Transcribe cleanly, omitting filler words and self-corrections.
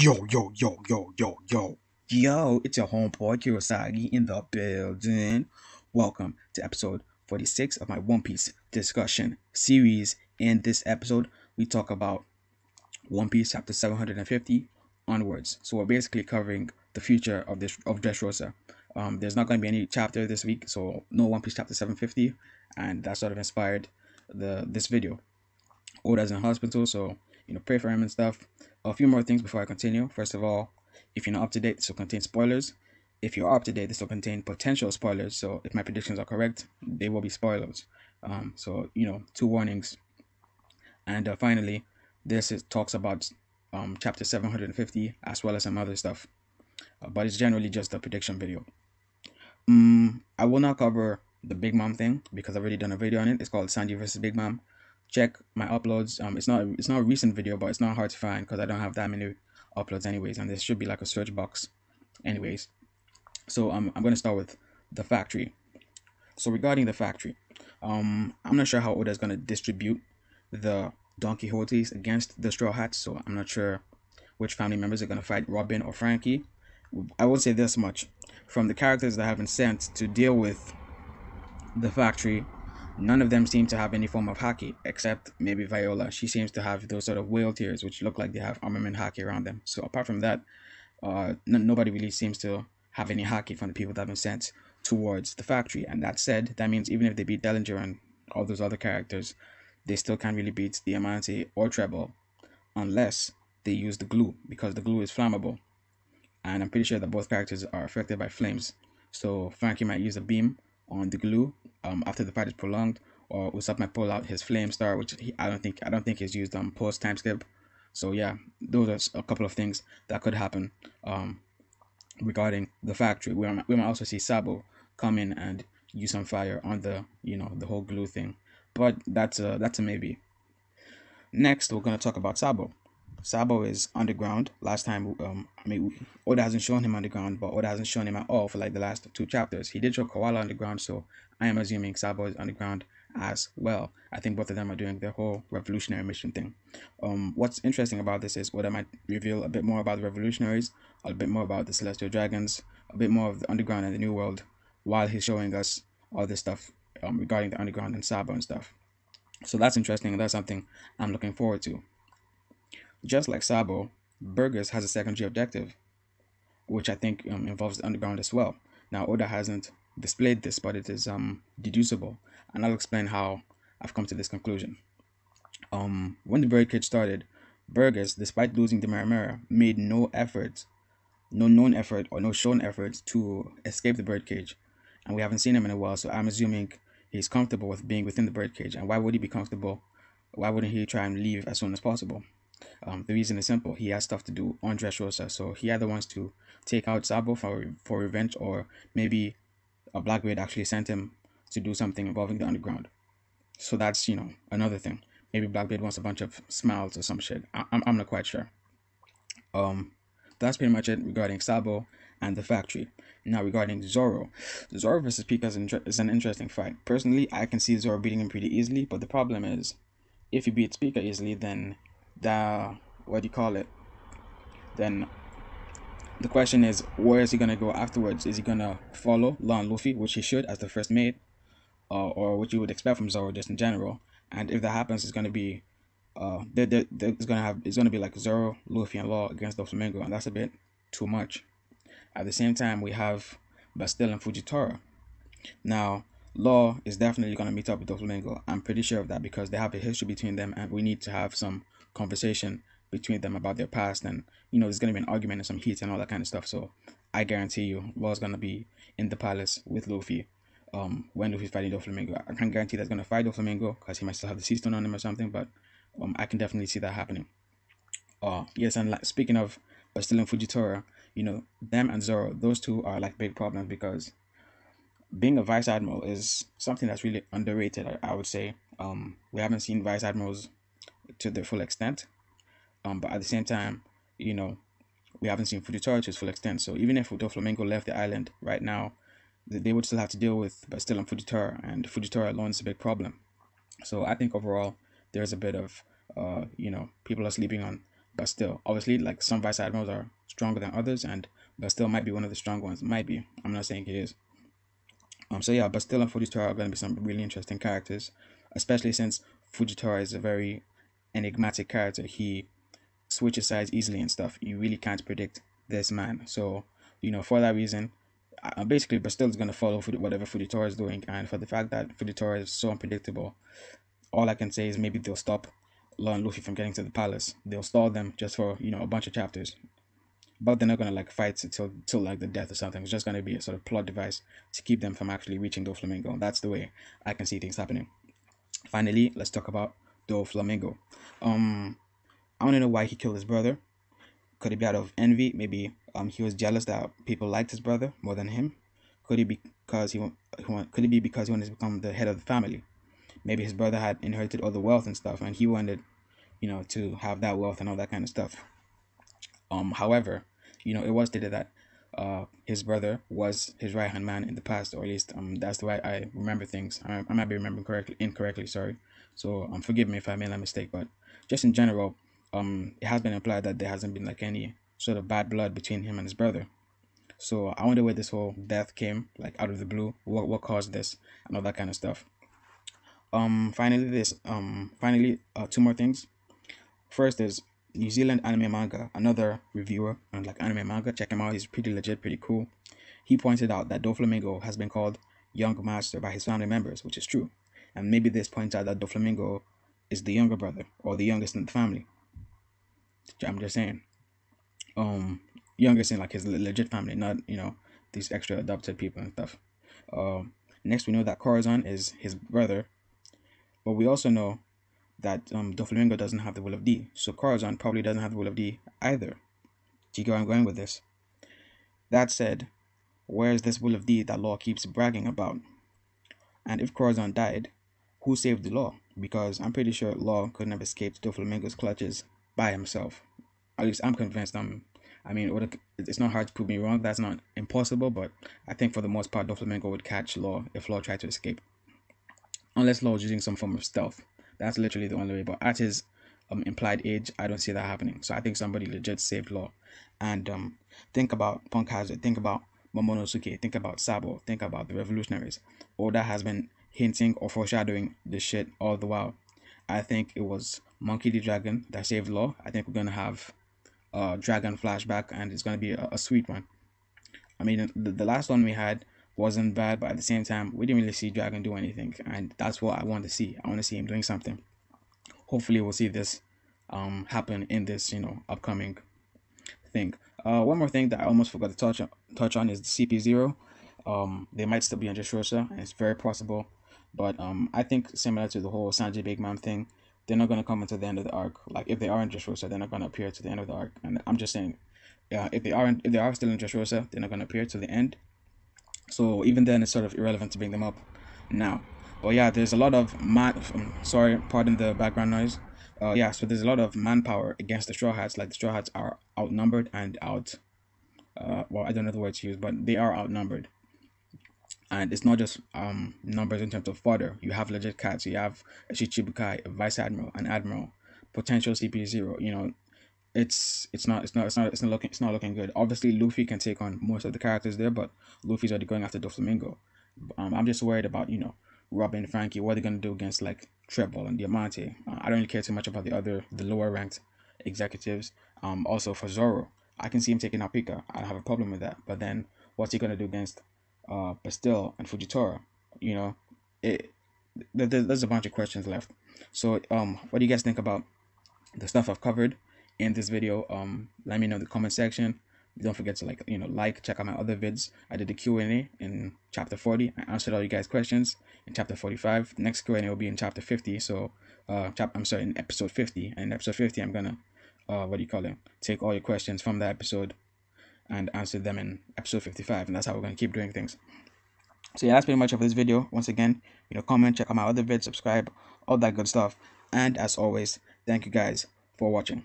Yo, yo, yo, yo, yo, yo. Yo, it's your homeboy Kiiro in the building. Welcome to episode 46 of my One Piece discussion series. In this episode, we talk about One Piece chapter 750 onwards. So we're basically covering the future of Dressrosa. There's not going to be any chapter this week, so no One Piece chapter 750, and that sort of inspired this video. Oda's in hospital, so pray for him and stuff. A few more things before I continue. First of all, if you're not up to date, this will contain spoilers. If you're up to date, this will contain potential spoilers. So if my predictions are correct, they will be spoilers. So two warnings. And finally, talks about chapter 750 as well as some other stuff. But it's generally just a prediction video. I will not cover the Big Mom thing because I've already done a video on it. It's called Sandy versus Big Mom. Check my uploads. It's not a recent video, but it's not hard to find because I don't have that many uploads anyways, and there should be like a search box anyways. So I'm gonna start with the factory. So regarding the factory, I'm not sure how Oda is gonna distribute the Don Quixotes against the Straw Hats. So I'm not sure which family members are gonna fight Robin or Frankie. I will say this much: from the characters that have been sent to deal with the factory, none of them seem to have any form of haki, except maybe Viola. She seems to have those sort of whale tears, which look like they have armament haki around them. So apart from that, nobody really seems to have any haki from the people that have been sent towards the factory. And that said, that means even if they beat Dellinger and all those other characters, they still can't really beat Diamante or Treble unless they use the glue, because the glue is flammable. And I'm pretty sure that both characters are affected by flames. So Frankie might use a beam on the glue after the fight is prolonged, or Usopp might pull out his flame star, which I don't think is used post time skip. So yeah, those are a couple of things that could happen regarding the factory. We might also see Sabo come in and use some fire on the whole glue thing, but that's a maybe. Next, we're gonna talk about Sabo. Sabo is underground. Last time, Oda hasn't shown him underground, but Oda hasn't shown him at all for like the last two chapters. He did show Koala underground, so I am assuming Sabo is underground as well. I think both of them are doing their whole revolutionary mission thing. What's interesting about this is Oda might reveal a bit more about the revolutionaries, a bit more about the celestial dragons, a bit more of the underground and the new world, while he's showing us all this stuff regarding the underground and Sabo and stuff. So that's interesting, and that's something I'm looking forward to. Just like Sabo, Burgess has a secondary objective, which I think involves the underground as well. Now, Oda hasn't displayed this, but it is deducible, and I'll explain how I've come to this conclusion. When the birdcage started, Burgess, despite losing the Maramara, made no effort, no known effort or no shown effort to escape the birdcage, and we haven't seen him in a while, so I'm assuming he's comfortable with being within the birdcage. And why would he be comfortable? Why wouldn't he try and leave as soon as possible? The reason is simple. He has stuff to do on Dressrosa, so he either wants to take out Sabo for revenge, or maybe a Blackbeard actually sent him to do something involving the underground. So that's another thing. Maybe Blackbeard wants a bunch of smiles or some shit. I'm not quite sure. That's pretty much it regarding Sabo and the factory. Now regarding Zoro, Zoro versus Pica is an interesting fight. Personally, I can see Zoro beating him pretty easily, but the problem is, if he beats Pica easily, then the what do you call it? Then the question is, where is he gonna go afterwards? Is he gonna follow Law and Luffy, which he should as the first mate, or what you would expect from Zoro just in general? And if that happens, it's gonna be it's gonna be like Zoro, Luffy, and Law against Doflamingo, and that's a bit too much. At the same time, we have Bastille and Fujitora. Now, Law is definitely gonna meet up with Doflamingo. I'm pretty sure of that because they have a history between them, and we need to have some conversation between them about their past, and there's gonna be an argument and some heat and all that kind of stuff. So I guarantee you, Law's gonna be in the palace with Luffy. When Luffy's fighting Doflamingo, I can't guarantee that's gonna fight Doflamingo because he might still have the sea stone on him or something, but I can definitely see that happening. Yes, and speaking of Bastille and Fujitora, them and Zoro, those two are like big problems because being a vice admiral is something that's really underrated. I would say we haven't seen vice admirals to their full extent, but at the same time, we haven't seen Fujitora to his full extent. So even if Doflamingo left the island right now, they would still have to deal with Bastille and Fujitora, and Fujitora alone is a big problem. So I think overall there's a bit of people are sleeping on but still, obviously, like some vice admirals are stronger than others, and but still might be one of the strong ones. Might be. I'm not saying he is. So yeah, but still, and Fujitora are going to be some really interesting characters, especially since Fujitora is a very enigmatic character. He switches sides easily and stuff. You really can't predict this man. So, for that reason, basically, but still is going to follow whatever Fujitora is doing. And for the fact that Fujitora is so unpredictable, all I can say is maybe they'll stop Law and Luffy from getting to the palace. They'll stall them just for, a bunch of chapters. But they're not going to like fight till like the death or something. It's just going to be a sort of plot device to keep them from actually reaching Doflamingo. That's the way I can see things happening. Finally, let's talk about Doflamingo. I want to know why he killed his brother. Could it be out of envy? Maybe he was jealous that people liked his brother more than him. Could it be because could it be because he wanted to become the head of the family? Maybe his brother had inherited all the wealth and stuff, and he wanted, to have that wealth and all that kind of stuff. However, it was stated that his brother was his right hand man in the past, or at least that's the way I remember things. I might be remembering incorrectly, sorry. So forgive me if I made that mistake, but just in general, it has been implied that there hasn't been like any sort of bad blood between him and his brother. So I wonder where this whole death came, like out of the blue. What caused this and all that kind of stuff. Finally, two more things. First is New Zealand anime manga, another reviewer and like anime manga. Check him out. He's pretty legit, pretty cool. He pointed out that Doflamingo has been called Young Master by his family members, which is true. And maybe this points out that Doflamingo is the younger brother or the youngest in the family. I'm just saying. Youngest in like his legit family, not these extra adopted people and stuff. Next, we know that Corazon is his brother, but we also know that Doflamingo doesn't have the will of D, so Corazon probably doesn't have the will of D either. Do you get where I'm going with this? That said, where's this will of D that Law keeps bragging about? And if Corazon died, who saved the Law? Because I'm pretty sure Law couldn't have escaped Doflamingo's clutches by himself. At least I'm convinced. It's not hard to prove me wrong. That's not impossible, but I think for the most part, Doflamingo would catch Law if Law tried to escape. Unless Law was using some form of stealth. That's literally the only way. But at his implied age, I don't see that happening. So I think somebody legit saved Law. And think about Punk Hazard. Think about Momonosuke. Think about Sabo. Think about the revolutionaries. Oda has been hinting or foreshadowing this shit all the while. I think it was Monkey D. Dragon that saved Law. I think we're going to have Dragon flashback, and it's going to be a sweet one. I mean, the last one we had wasn't bad, but at the same time, we didn't really see Dragon do anything, and that's what I want to see. I want to see him doing something. Hopefully, we'll see this happen in this upcoming thing. One more thing that I almost forgot to touch on is the CP0. They might still be on Dressrosa, and it's very possible, but I think similar to the whole Sanji Big Mom thing, they're not going to come until the end of the arc. Like if they are in Dressrosa, they're not going to appear to the end of the arc. And I'm just saying, if they are still in Dressrosa, they're not going to appear to the end. So even then, it's sort of irrelevant to bring them up now. But yeah, there's a lot of sorry, pardon the background noise. So there's a lot of manpower against the Straw Hats. Like the Straw Hats are outnumbered and out. Well, I don't know the word to use, but they are outnumbered. And it's not just numbers in terms of fodder. You have legit cats. You have a Shichibukai, a vice admiral, an admiral, potential CP0. It's not looking good. Obviously, Luffy can take on most of the characters there, but Luffy's already going after Doflamingo. I'm just worried about Robin, Frankie. What are they gonna do against like Treble and Diamante? I don't really care too much about the lower ranked executives. Also for Zoro, I can see him taking out Pica. I don't have a problem with that. But then what's he gonna do against Bastille and Fujitora? There's a bunch of questions left. So what do you guys think about the stuff I've covered in this video? Let me know in the comment section. Don't forget to check out my other vids. I did the Q&A in chapter 40. I answered all you guys' questions in chapter 45. Next Q&A will be in chapter 50. So in episode 50. And in episode 50, I'm gonna take all your questions from the episode and answer them in episode 55, and that's how we're going to keep doing things. So yeah, that's pretty much of this video. Once again, comment, check out my other vids, subscribe, all that good stuff, and as always, thank you guys for watching.